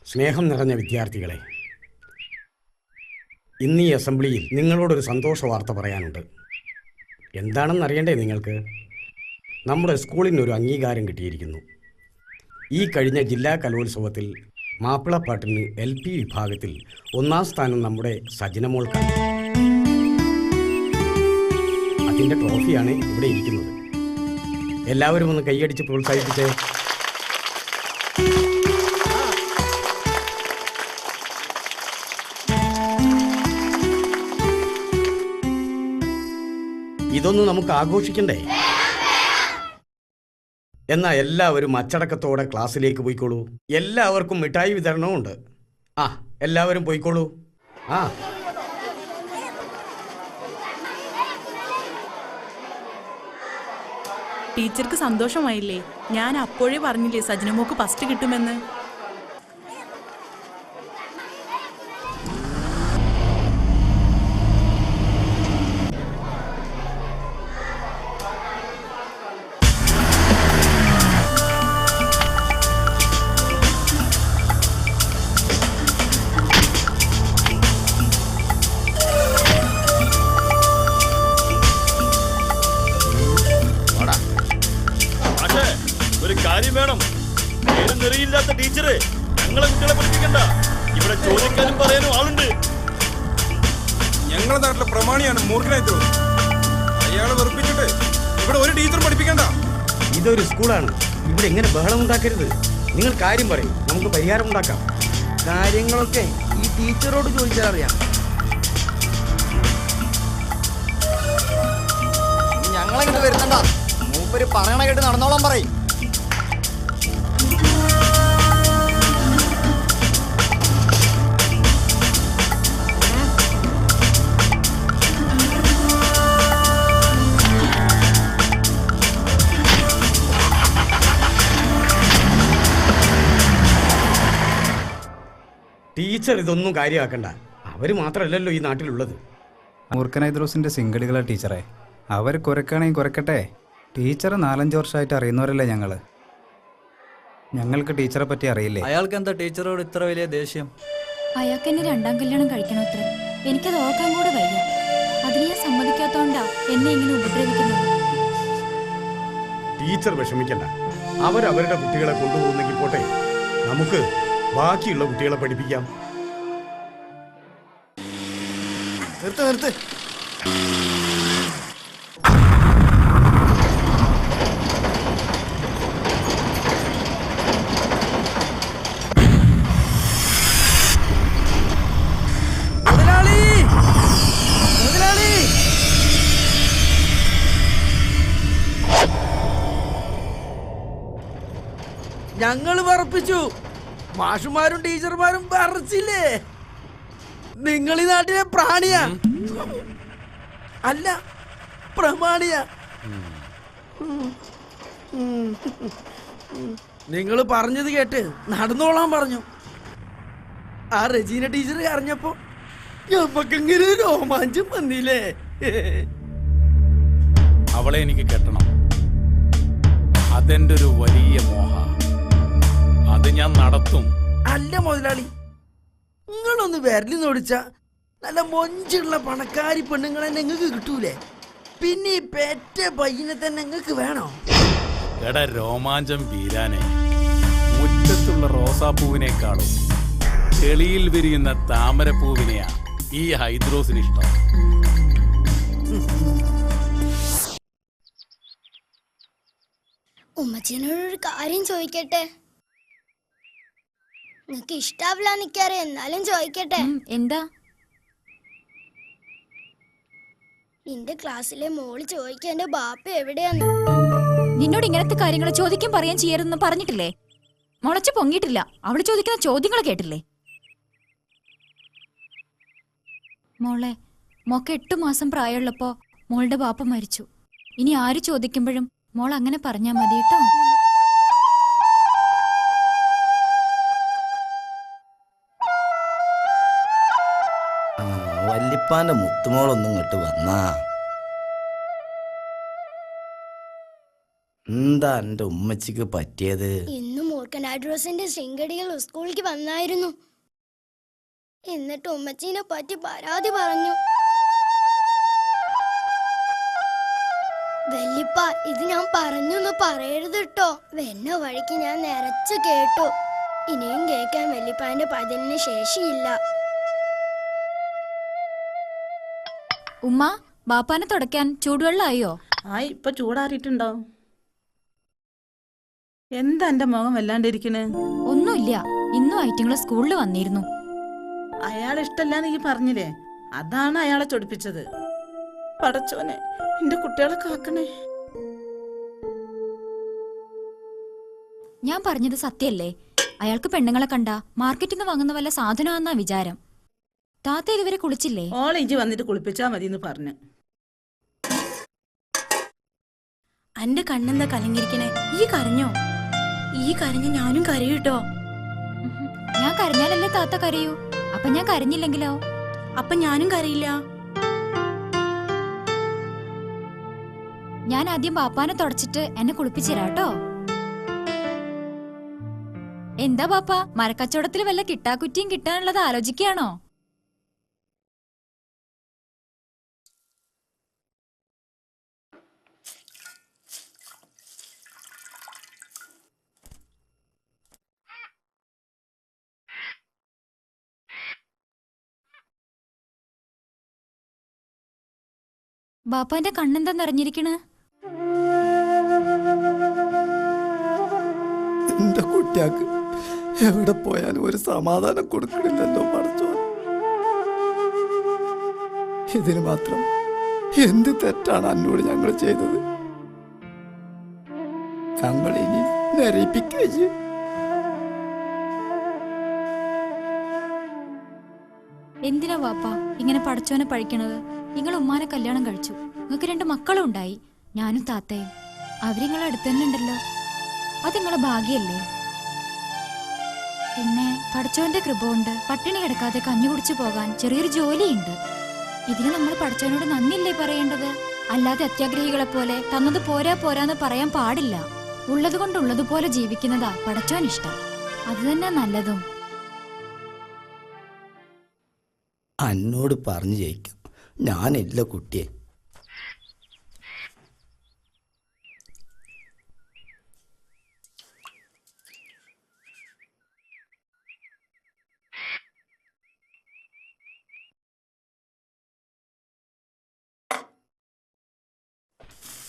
സ്നേഹം നിറഞ്ഞ വിദ്യാർത്ഥികളെ, ഇന്ന് ഈ അസംബ്ലിയിൽ നിങ്ങളോടൊരു സന്തോഷ വാർത്ത പറയാനുണ്ട്. എന്താണെന്നറിയണ്ടേ നിങ്ങൾക്ക്? നമ്മുടെ സ്കൂളിനൊരു അംഗീകാരം കിട്ടിയിരിക്കുന്നു. ഈ കഴിഞ്ഞ ജില്ലാ കലോത്സവത്തിൽ മാപ്പിളപ്പാട്ടിന് LP വിഭാഗത്തിൽ 1ാം സ്ഥാനം നമ്മുടെ സജനമോൾക്കാണ്. അതിൻ്റെ ട്രോഫിയാണ് ഇവിടെ ഇരിക്കുന്നത്. എല്ലാവരും ഒന്ന് കൈയടിച്ച് പ്രോത്സാഹിപ്പിച്ചേ. ഇതൊന്ന് നമുക്ക് ആഘോഷിക്കണ്ടേ? എന്നാ എല്ലാവരും അച്ചടക്കത്തോടെ ക്ലാസ്സിലേക്ക് പോയിക്കോളൂ. എല്ലാവർക്കും മിഠായി വിതരണവും ഉണ്ട്. എല്ലാവരും പോയിക്കോളൂ. ടീച്ചർക്ക് സന്തോഷമായില്ലേ? ഞാൻ അപ്പോഴേ പറഞ്ഞില്ലേ സജനമോക്ക് ഫസ്റ്റ് കിട്ടുമെന്ന്. വേണം നെറിയില്ലാത്ത ടീച്ചറെ ഞങ്ങളെ കുട്ടികളെ പഠിപ്പിക്കണ്ട. ഇവിടെ ചോദിക്കാനും പറയാനും ആളുണ്ട്. ഞങ്ങളുടെ നാട്ടിലെ പ്രമാണിയാണ് മൂർഖനായത്. അയാളെ വെറുപ്പിച്ചിട്ട് ഇവിടെ ഒരു ടീച്ചർ പഠിപ്പിക്കണ്ട. ഇതൊരു സ്കൂളാണ്. ഇവിടെ എങ്ങനെ ബഹളം ഉണ്ടാക്കരുത്. നിങ്ങൾ കാര്യം പറയും, നമുക്ക് പരിഹാരം ഉണ്ടാക്കാം. കാര്യങ്ങളൊക്കെ ഈ ടീച്ചറോട് ചോദിച്ചാൽ അറിയാം. ഞങ്ങളെങ്ങനെ വരുന്നുണ്ട? മൂപ്പര് പറയണ കേട്ട് നടന്നോളാൻ പറയും. ടീച്ചർ ഇതൊന്നും കാര്യമാക്കണ്ട. അവർ മാത്രമല്ലല്ലോ ഈ നാട്ടിലുള്ളത്. മൂർഖനൈദ്രോസിന്റെ സിംഗടികളാ ടീച്ചറെ. അവർ കുരക്കണമെങ്കിൽ കുരക്കട്ടെ. ടീച്ചർ 4-5 വർഷമായിട്ട് അറിയുന്നവരല്ലേ ഞങ്ങൾക്ക് ടീച്ചറെ പറ്റി അറിയില്ലേ? അയാൾക്ക് എന്താ ടീച്ചറോട് ഇത്ര വലിയ ദേഷ്യം? അയാൾക്ക് എന്നെ 2ാം കല്യാണം കഴിക്കണം അത്ര. എനിക്കത് ഓർക്കാൻ കൂടെ വയ്യ. അതിന് ഞാൻ സമ്മതിക്കാത്തോണ്ടാ എന്നെ ഇങ്ങനെ ഉപദ്രവിക്കുന്നത്. ടീച്ചർ വിഷമിക്കണ്ട. അവരവരുടെ കുട്ടികളെ കൊണ്ടുപോകുന്നെങ്കിൽ പോട്ടെ. നമുക്ക് ബാക്കിയുള്ള കുട്ടികളെ പഠിപ്പിക്കാം. നിർത്ത്. ഞങ്ങള് പറപ്പിച്ചു. മാഷുമാരും ടീച്ചർമാരും പറച്ചില്ലേ? നിങ്ങൾ ഈ നാട്ടിലെ പ്രാണിയാ, അല്ല പ്രമാണിയാ. നിങ്ങൾ പറഞ്ഞത് കേട്ട് നടന്നോളാൻ പറഞ്ഞു. ആ റജീന ടീച്ചർ അറിഞ്ഞപ്പോ ഞമ്മക്കിങ്ങനെ രോമാഞ്ചം വന്നില്ലേ? അവളെ എനിക്ക് കെട്ടണം. അതെന്റെ ഒരു വലിയ മോഹ. അത് ഞാൻ നടത്തും. അല്ല മുതലാളി, നിങ്ങളൊന്ന് വിരലി നോടിച്ച നല്ല മൊഞ്ചുള്ള പണക്കാരി പെണ്ണുങ്ങളെ നിങ്ങൾക്ക് കിട്ടൂലേ? പിന്നെ ഈ പെറ്റ പയ്യനെ തന്നെ നിങ്ങൾക്ക് വേണോ? എടാ രോമാഞ്ചം വീരാനെ, മുറ്റത്തുള്ള റോസാപ്പൂവിനേക്കാളും ചെളിയിൽ വിരിയുന്ന താമരപ്പൂവിനെയാ ഈ ഹൈദ്രോസിന് ഇഷ്ടം. ഉമ്മച്ചീനോടൊരു കാര്യം ചോദിക്കട്ടെ? നിനക്ക് ഇഷ്ടാവില്ല നിക്കറിയാം, എന്നാലും ചോദിക്കട്ടെ. എന്താ? നിന്റെ ക്ലാസ്സിലെ മോള് ചോദിക്കാൻ എന്റെ ബാപ്പ എവിടെയാന്ന്. നിന്നോട് ഇങ്ങനത്തെ കാര്യങ്ങൾ ചോദിക്കാൻ പറയാൻ ചെയ്യരുതെന്ന് പറഞ്ഞിട്ടില്ലേ? മുളച്ചു പൊങ്ങിയിട്ടില്ല. അവള് ചോദിക്കുന്ന ചോദ്യങ്ങൾ കേട്ടില്ലേ? മോളെ, മോക്ക് 8 മാസം പ്രായമുള്ളപ്പോ മോളുടെ ബാപ്പ മരിച്ചു. ഇനി ആര് ചോദിക്കുമ്പോഴും മോൾ അങ്ങനെ പറഞ്ഞാ മതി കേട്ടോ. വല്ലിപ്പാന്റെ മുത്തുമോളൊന്നും ഇങ്ങോട്ട് വന്നാ എന്താ എന്റെ ഉമ്മച്ചിക്ക് പറ്റിയത്? ഇന്നും മൂർഖനാഡ്രോസിന്റെ ശൃംഖടികൾ സ്കൂളിലേക്ക് വന്നായിരുന്നു. എന്നിട്ട് ഉമ്മച്ചീനെ പറ്റി പരാതി പറഞ്ഞു. വല്യപ്പ, ഇത് ഞാൻ പറഞ്ഞൊന്ന് പറയരുത് കേട്ടോ. വെന്ന വഴിക്ക് ഞാൻ നിറച്ചു കേട്ടു. ഇനിയും കേൾക്കാൻ വല്യപ്പാന്റെ പതിലിന് ശേഷിയില്ല. ഉമ്മ, ബാപ്പാനെ തുടയ്ക്കാൻ ചൂടുവെള്ളമായോ? ഇപ്പൊ ചൂടാറിയിട്ടുണ്ടാവും. എന്താ എന്റെ മുഖം വല്ലാണ്ടിരിക്കണ്? ഒന്നുമില്ല, ഇന്നും ഐറ്റിങ്ങള് സ്കൂളിൽ വന്നിരുന്നു. അയാളെ ഇഷ്ടല്ലാന്ന് ഈ പറഞ്ഞില്ലേ, അതാണ് അയാളെ ചൊടിപ്പിച്ചത്. പടച്ചോനെ, എന്റെ കുട്ടികളെ കാക്കണേ. ഞാൻ പറഞ്ഞത് സത്യല്ലേ? അയാൾക്ക് പെണ്ണുങ്ങളെ കണ്ട മാർക്കറ്റിൽ നിന്ന് വാങ്ങുന്ന വല്ല സാധനമാണെന്നാ വിചാരം. താത്ത ഇതുവരെ കുളിച്ചില്ലേ? ഓളെ ഇഞ്ചി വന്നിട്ട് കുളിപ്പിച്ചാ മതി എന്ന് പറഞ്ഞു. എന്റെ കണ്ണെന്താ കലങ്ങിരിക്കണേ? ഈ കരഞ്ഞോ? ഈ കരഞ്ഞ ഞാനും കരയൂട്ടോ. ഞാൻ കരഞ്ഞാലല്ലേ താത്ത കരയൂ. അപ്പൊ ഞാൻ കരഞ്ഞില്ലെങ്കിലോ? അപ്പൊ ഞാനും കരയില്ല. ഞാൻ ആദ്യം ബാപ്പാനെ തുടച്ചിട്ട് എന്നെ കുളിപ്പിച്ചിരാട്ടോ. എന്താ ബാപ്പ, മരക്കച്ചവടത്തിൽ വല്ല കിട്ടാക്കുറ്റിയും കിട്ടാനുള്ളത് ആലോചിക്കുകയാണോ? ബാപ്പാന്റെ കണ്ണെന്താ നിറഞ്ഞിരിക്കണ്? എന്റെ കുട്ടിയാക്ക് എവിടെ പോയാലും ഒരു സമാധാനം കൊടുക്കണില്ലല്ലോ പടച്ചോൻ. ഇതിന് മാത്രം എന്ത് തെറ്റാണ് എന്നോട് ഞങ്ങൾ ചെയ്തത്? ഞങ്ങൾ ഇനി നരയിപ്പിക്കേ. എന്തിനാ ബാപ്പ ഇങ്ങനെ പടച്ചോനെ പഴിക്കണത്? നിങ്ങൾ ഉമ്മാനെ കല്യാണം കഴിച്ചു, നിങ്ങൾക്ക് 2 മക്കളും ഉണ്ടായി, ഞാനും താത്തയും. അവരിങ്ങളെ അടുത്ത് തന്നെ ഉണ്ടല്ലോ, അത് നിങ്ങളെ ഭാഗ്യല്ലേ? പിന്നെ പടച്ചോന്റെ കൃപ കൊണ്ട് പട്ടിണി കിടക്കാതെ കഞ്ഞി കുടിച്ചു പോകാൻ ചെറിയൊരു ജോലിയുണ്ട്. ഇതിന് നമ്മൾ പടച്ചോനോട് നന്ദിയല്ലേ പറയേണ്ടത്? അല്ലാതെ അത്യാഗ്രഹികളെ പോലെ തന്നത് പോരാ പോരാന്ന് പറയാൻ പാടില്ല. ഉള്ളത് കൊണ്ട് ഉള്ളതുപോലെ ജീവിക്കുന്നതാ പടച്ചോൻ ഇഷ്ടം. അത് തന്നെ നല്ലതും. എന്നോട് പറഞ്ഞു ജയിക്കാം, ഞാനില്ല കുട്ടിയെ.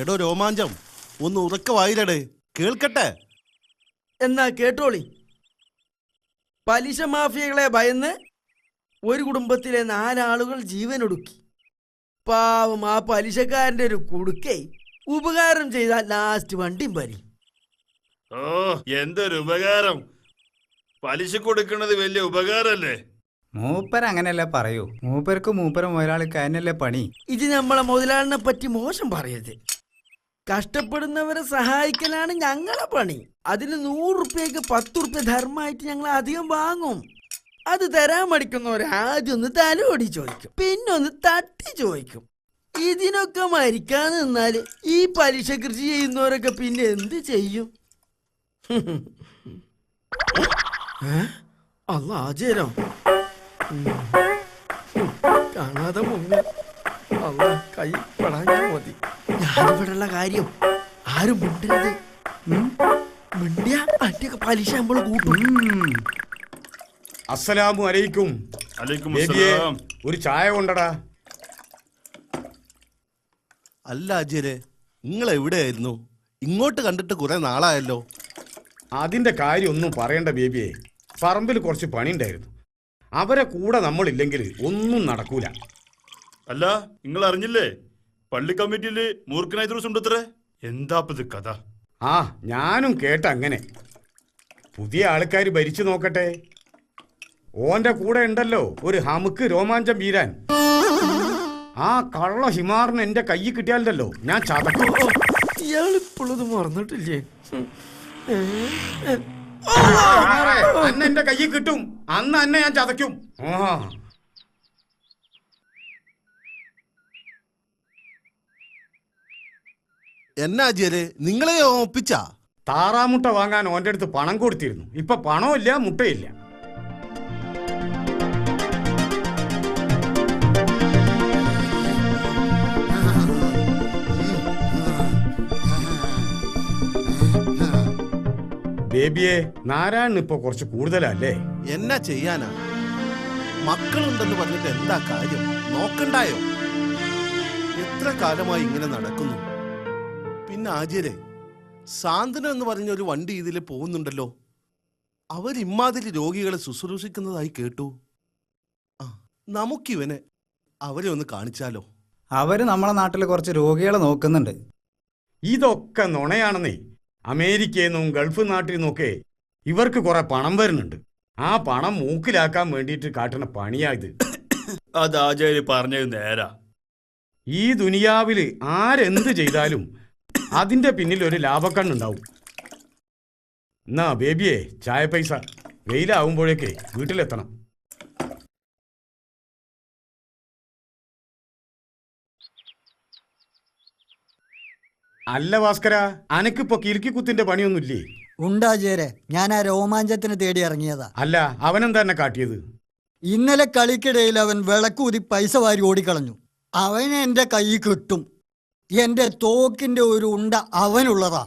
എടോ രോമാഞ്ചം, ഒന്ന് ഉറക്ക വായിലടേ, കേൾക്കട്ടെ. എന്നാ കേട്ടോളി. പലിശ മാഫിയകളെ ഭയന്ന് ഒരു കുടുംബത്തിലെ 4 ആളുകൾ ജീവനൊടുക്കി. പാവം ആ പലിശക്കാരന്റെ ഒരു കുടുക്കേ ഉപകാരം ചെയ്താൽ ലാസ്റ്റ് വണ്ടിയും പരി. ഓ, എന്തൊരു ഉപകാരം! പലിശ കൊടുക്കുന്നത് വലിയ ഉപകാരല്ലേ? മൂപ്പർ അങ്ങനെയല്ലേ പറയൂ. മൂപ്പർക്ക് മൂപ്പര മുതലാളിക്ക് അതിനല്ലേ പണി. ഇത് നമ്മളെ മുതലാളിനെ പറ്റി മോശം പറയരുത്. കഷ്ടപ്പെടുന്നവരെ സഹായിക്കലാണ് ഞങ്ങളെ പണി. അതിന് 100 റുപ്യക്ക് 10 റുപ്യ ധർമ്മമായിട്ട് ഞങ്ങൾ അധികം വാങ്ങും. അത് തരാൻ മടിക്കുന്നവർ ആദ്യം ഒന്ന് തലോടി ചോദിക്കും, പിന്നെ ഒന്ന് തട്ടി ചോദിക്കും. ഇതിനൊക്കെ മരിക്കാൻ നിന്നാല് ഈ പലിശ കൃഷി ചെയ്യുന്നവരൊക്കെ പിന്നെ എന്ത് ചെയ്യും? അല്ല ആചാരോ കാണാതെ മുങ്ങ. അല്ല കൈ പെടാഞ്ഞാ മതി. ഞാനിവിടെയുള്ള കാര്യം ആരും മിണ്ടരുത്. മിണ്ടിയ അറ്റൊക്കെ പലിശ നമ്മൾ കൂട്ടും. അസ്സലാമു അലൈക്കും. അലൈക്കും ബേബിയെ, അസ്സലാം. ഒരു ചായ കൊണ്ടടാ. അല്ല അജയരെ, നിങ്ങൾ എവിടെയായിരുന്നു? ഇങ്ങോട്ട് കണ്ടിട്ട് കുറെ നാളായല്ലോ. അതിന്റെ കാര്യം ഒന്നും പറയണ്ട ബേബിയെ. പറമ്പിൽ കുറച്ച് പണിയുണ്ടായിരുന്നു. അവരെ കൂടെ നമ്മളില്ലെങ്കിൽ ഒന്നും നടക്കൂല. അല്ല, നിങ്ങൾ അറിഞ്ഞില്ലേ പള്ളി കമ്മിറ്റിയില് മൂർഖനായി ഉണ്ടത്രേ? എന്താപ്പത് കഥ? ആ, ഞാനും കേട്ട അങ്ങനെ. പുതിയ ആൾക്കാർ ഭരിച്ചു നോക്കട്ടെ. ഓന്റെ കൂടെ ഉണ്ടല്ലോ ഒരു ഹമുക്ക് രോമാഞ്ചം വീരാൻ. ആ കള്ള ഹിമാറിന് എന്റെ കൈ കിട്ടിയാലല്ലോ ഞാൻ ചതക്കും. ഇയാളിപ്പോഴത് മറന്നിട്ടില്ലേ? അന്ന് എന്റെ കൈ കിട്ടും, അന്ന് അന്നെ ഞാൻ ചതയ്ക്കും. എന്നാ അജയരെ, നിങ്ങളെ ഒപ്പിച്ച? താറാമുട്ട വാങ്ങാൻ ഓൻ്റെ അടുത്ത് പണം കൊടുത്തിരുന്നു. ഇപ്പൊ പണമില്ല, മുട്ടയില്ല. ബേബിയെ, നാരായണൻ ഇപ്പൊ കുറച്ച് കൂടുതലല്ലേ? എന്നാ ചെയ്യാനാ? മക്കളുണ്ടെന്ന് പറഞ്ഞിട്ട് എന്താ കാര്യം? നോക്കണ്ടായോ? എത്ര കാലമായി ഇങ്ങനെ നടക്കുന്നു. പിന്നെ ആചാര്യ സാന്ത്വന എന്ന് പറഞ്ഞൊരു വണ്ടി ഇതിൽ പോകുന്നുണ്ടല്ലോ. അവരിമാതിരി രോഗികളെ ശുശ്രൂഷിക്കുന്നതായി കേട്ടു. നമുക്കിവനെ അവരെ ഒന്ന് കാണിച്ചാലോ? അവര് നമ്മളെ നാട്ടിൽ കുറച്ച് രോഗികളെ നോക്കുന്നുണ്ട്. ഇതൊക്കെ നുണയാണെന്നേ. അമേരിക്കയിൽ നിന്നും ഗൾഫ് നാട്ടിൽ നിന്നൊക്കെ ഇവർക്ക് കുറെ പണം വരുന്നുണ്ട്. ആ പണം മൂക്കിലാക്കാൻ വേണ്ടിയിട്ട് കാട്ടുന്ന പണിയായത്. അത് ആചാര്യ പറഞ്ഞത് നേരാ. ഈ ദുനിയാവില് ആരെന്ത് ചെയ്താലും അതിന്റെ പിന്നിൽ ഒരു ലാഭക്കണ്ണുണ്ടാവും. എന്നാ ബേബിയെ, ചായ പൈസ. വെയിലാവുമ്പോഴേക്കേ വീട്ടിലെത്തണം. അല്ല ഭാസ്കര, അനക്കിപ്പോ കിലുക്കിക്കുത്തിന്റെ പണിയൊന്നുമില്ലേ? ഉണ്ടാചേരെ, ഞാൻ ആ രോമാഞ്ചത്തിന് തേടി ഇറങ്ങിയതാ. അല്ല, അവനെന്താ എന്നെ കാട്ടിയത്? ഇന്നലെ കളിക്കിടയിൽ അവൻ വിളക്കൂതി പൈസ വാരി ഓടിക്കളഞ്ഞു. അവനെ എന്റെ കൈ കിട്ടും. എന്റെ തോക്കിന്റെ ഒരു ഉണ്ട അവനുള്ളതാ.